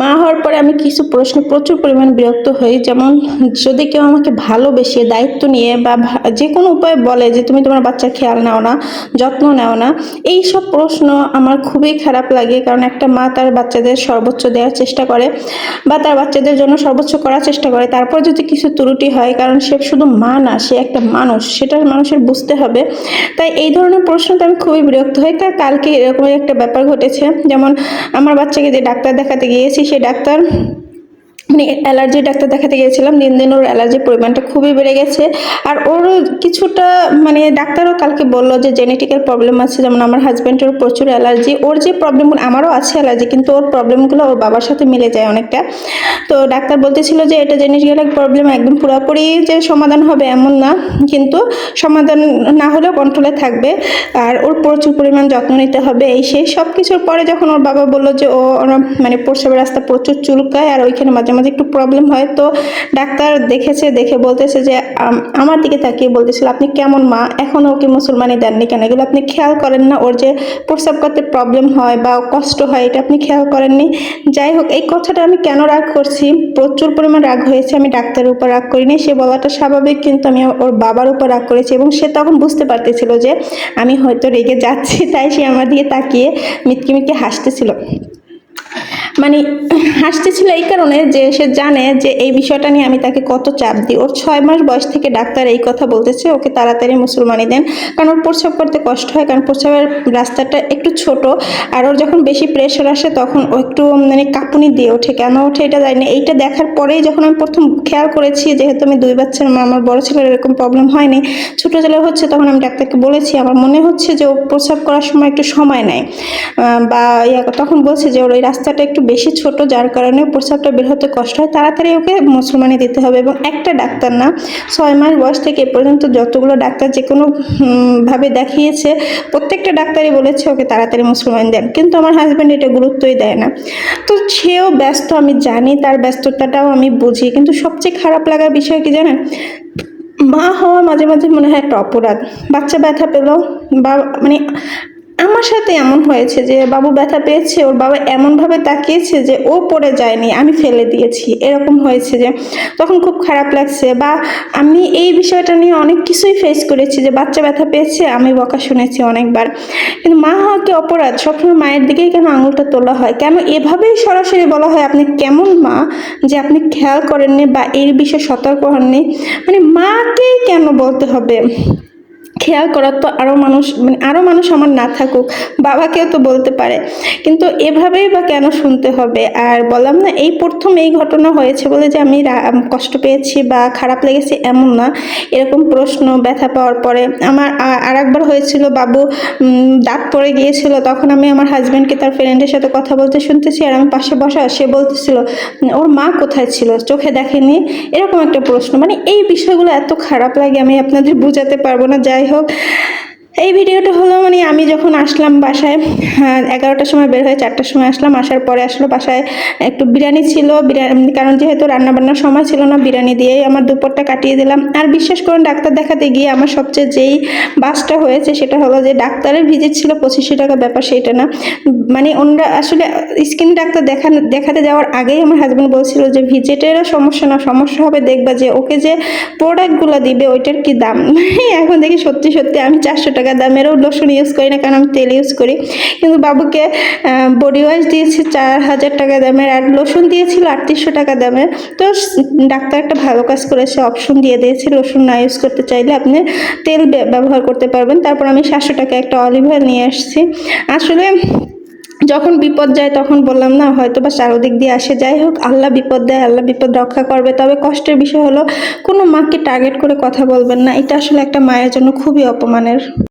মা হওয়ার পরে আমি কিছু প্রশ্নে প্রচুর পরিমাণ বিরক্ত হই। যেমন যদি কেউ আমাকে ভালোবেসে দায়িত্ব নিয়ে বা যে কোনো উপায়ে বলে যে তুমি তোমার বাচ্চার খেয়াল নাও না, যত্ন নেও না, এইসব প্রশ্ন আমার খুবই খারাপ লাগে। কারণ একটা মা তার বাচ্চাদের সর্বোচ্চ দেওয়ার চেষ্টা করে বা তার বাচ্চাদের জন্য সর্বোচ্চ করার চেষ্টা করে, তারপর যদি কিছু ত্রুটি হয়, কারণ সে শুধু মা না, সে একটা মানুষ, সেটা মানুষের বুঝতে হবে। তাই এই ধরনের প্রশ্নতে আমি খুবই বিরক্ত হই। কালকে এরকম একটা ব্যাপার ঘটেছে, যেমন আমার বাচ্চাকে যে ডাক্তার দেখাতে গিয়েছি, সে ডাক্তার মানে অ্যালার্জি ডাক্তার দেখাতে গিয়েছিলাম। দিন দিন ওর অ্যালার্জির পরিমাণটা খুবই বেড়ে গেছে। আর ওর কিছুটা মানে ডাক্তারও কালকে বললো যে জেনেটিক্যাল প্রবলেম আছে। যেমন আমার হাজব্যান্ডের প্রচুর অ্যালার্জি, ওর যে প্রবলেমগুলো, আমারও আছে অ্যালার্জি, কিন্তু ওর প্রবলেমগুলো ওর বাবার সাথে মিলে যায় অনেকটা। তো ডাক্তার বলতেছিল যে এটা জেনেটিক্যাল প্রবলেম, একদম পুরোপুরি যে সমাধান হবে এমন না, কিন্তু সমাধান না হলেও কন্ট্রোলে থাকবে। আর ওর প্রচুর পরিমাণ যত্ন নিতে হবে। এই সেই সব কিছুর পরে যখন ওর বাবা বললো যে মানে প্রস্রাবের রাস্তা প্রচুর চুলকায় আর ওইখানে মাঝে মাঝে একটু প্রবলেম হয়, তো ডাক্তার দেখেছে, দেখে বলতেছে যে আমার দিকে তাকিয়ে বলতেছিল, আপনি কেমন মা, এখনও ওকে মুসলমানি দেননি কেন? এগুলো আপনি খেয়াল করেন না? ওর যে প্রস্রাব করতে প্রবলেম হয় বা কষ্ট হয়, এটা আপনি খেয়াল করেননি? যাই হোক, এই কথাটা আমি কেন রাগ করছি, প্রচুর পরিমাণ রাগ হয়েছে। আমি ডাক্তারের উপর রাগ করিনি, সে বলাটা স্বাভাবিক, কিন্তু আমি ওর বাবার উপর রাগ করেছি। এবং সে তখন বুঝতে পারতেছিল যে আমি হয়তো রেগে যাচ্ছি, তাই সে আমার দিকে তাকিয়ে মিটকি মিটকি হাসতেছিল। মানে হাসতেছিল এই কারণে যে সে জানে যে এই বিষয়টা নিয়ে আমি তাকে কত চাপ দিই। ওর 6 মাস বয়স থেকে ডাক্তার এই কথা বলতেছে ওকে তাড়াতাড়ি মুসলমানি দেন, কারণ ওর প্রস্রাব করতে কষ্ট হয়, কারণ প্রস্রাবের রাস্তাটা একটু ছোট। আর ওর যখন বেশি প্রেশার আসে তখন ও একটু মানে কাঁপুনি দিয়ে ওঠে, কেন ওঠে এটা জানি না। এইটা দেখার পরেই যখন আমি প্রথম খেয়াল করেছি, যেহেতু আমি 2 বাচ্চার মা, আমার বড় ছেলের এরকম প্রবলেম হয়নি, ছোট ছেলের হচ্ছে, তখন আমি ডাক্তারকে বলেছি আমার মনে হচ্ছে যে ও প্রস্রাব করার সময় একটু সময় নেয় বা তখন বলছে যে ওর ওই রাস্তাটা একটু বেশি ছোট, যার কারণে প্রস্রাবটা বের হতে কষ্ট হয়, তাড়াতাড়ি ওকে মুসলমানি দিতে হবে। এবং একটা ডাক্তার না, 6 মাস বয়স থেকে এ পর্যন্ত যতগুলো ডাক্তার যে কোনো ভাবে দেখিয়েছে, প্রত্যেকটা ডাক্তারই বলেছে ওকে তাড়াতাড়ি মুসলমান দেন, কিন্তু আমার হাজব্যান্ড এটা গুরুত্বই দেয় না। তো সেও ব্যস্ত, আমি জানি, তার ব্যস্ততাটাও আমি বুঝি, কিন্তু সবচেয়ে খারাপ লাগার বিষয় কি জানেন, মা হওয়া মাঝে মাঝে মনে হয় একটা অপরাধ। বাচ্চা ব্যথা পেল বা মানে আমার সাথে এমন হয়েছে যে বাবু ব্যথা পেয়েছে, ওর বাবা এমনভাবে তাকিয়েছে যে ও পড়ে যায়নি, আমি ফেলে দিয়েছি, এরকম হয়েছে যে তখন খুব খারাপ লাগছে। বা আমি এই বিষয়টা নিয়ে অনেক কিছুই ফেস করেছি যে বাচ্চা ব্যথা পেয়েছে, আমি বকা শুনেছি অনেকবার। কিন্তু মা হওয়া কি অপরাধ? সবসময় মায়ের দিকেই কেন আঙুলটা তোলা হয়? কেন এভাবেই সরাসরি বলা হয় আপনি কেমন মা, যে আপনি খেয়াল করেননি বা এই বিষয়ে সতর্ক হননি? মানে মাকেই কেন বলতে হবে? খেয়াল করার তো আরও মানুষ, মানে আরও মানুষ আমার না থাকুক, বাবাকেও তো বলতে পারে, কিন্তু এভাবেই বা কেন শুনতে হবে? আর বললাম না, এই প্রথম এই ঘটনা হয়েছে বলে যে আমি কষ্ট পেয়েছি বা খারাপ লেগেছে এমন না। এরকম প্রশ্ন ব্যথা পাওয়ার পরে আমার আর একবার হয়েছিল, বাবু দাঁত পড়ে গিয়েছিল, তখন আমি আমার হাজব্যান্ডকে তার ফ্রেন্ডের সাথে কথা বলতে শুনতেছি, আর আমি পাশে বসা, সে বলতেছিল ওর মা কোথায় ছিল, চোখে দেখেনি, এরকম একটা প্রশ্ন। মানে এই বিষয়গুলো এত খারাপ লাগে, আমি আপনাদের বোঝাতে পারবো না। যাই হোক, এই ভিডিওটা হলো মানে আমি যখন আসলাম বাসায়, 11টার সময় বের হয়ে 4টার সময় আসলাম। আসার পরে আসলে বাসায় একটু বিরিয়ানি ছিল, বিরিয়ানি, কারণ যেহেতু রান্নাবান্নার সময় ছিল না, বিরিয়ানি দিয়েই আমার দুপুরটা কাটিয়ে দিলাম। আর বিশ্বাস করুন, ডাক্তার দেখাতে গিয়ে আমার সবচেয়ে যেই বাসটা হয়েছে সেটা হলো যে ডাক্তারের ভিজিট ছিল 2500 টাকা, ব্যাপার সেইটা না। মানে ওনারা আসলে স্কিন ডাক্তার দেখাতে যাওয়ার আগেই আমার হাজব্যান্ড বলছিল যে ভিজিটেরও সমস্যা না, সমস্যা হবে দেখবা যে ওকে যে প্রোডাক্টগুলো দিবে ওইটার কি দাম। এখন দেখি সত্যি সত্যি আমি 400 টাকা দামেরও লোশন ইউজ করি না, কারণ আমি তেল ইউজ করি, কিন্তু বাবুকে বডি ওয়াশ দিয়েছি 4000 টাকা দামের, আর লোশন দিয়েছিল 3800 টাকা দামের। তো ডাক্তার একটা ভালো কাজ করেছে, অপশন দিয়ে দিয়েছে লোশন না ইউজ করতে চাইলে আপনি তেল ব্যবহার করতে পারবেন। তারপর আমি 700 টাকা একটা অলিভ অয়েল নিয়ে আসছি। আসলে যখন বিপদ যায় তখন বললাম না, হয়তো বা চারদিক দিয়ে আসে। যাই হোক, আল্লাহ বিপদ দেয়, আল্লাহ বিপদ রক্ষা করবে। তবে কষ্টের বিষয় হলো কোনো মাকে টার্গেট করে কথা বলবেন না, এটা আসলে একটা মায়ের জন্য খুবই অপমানের।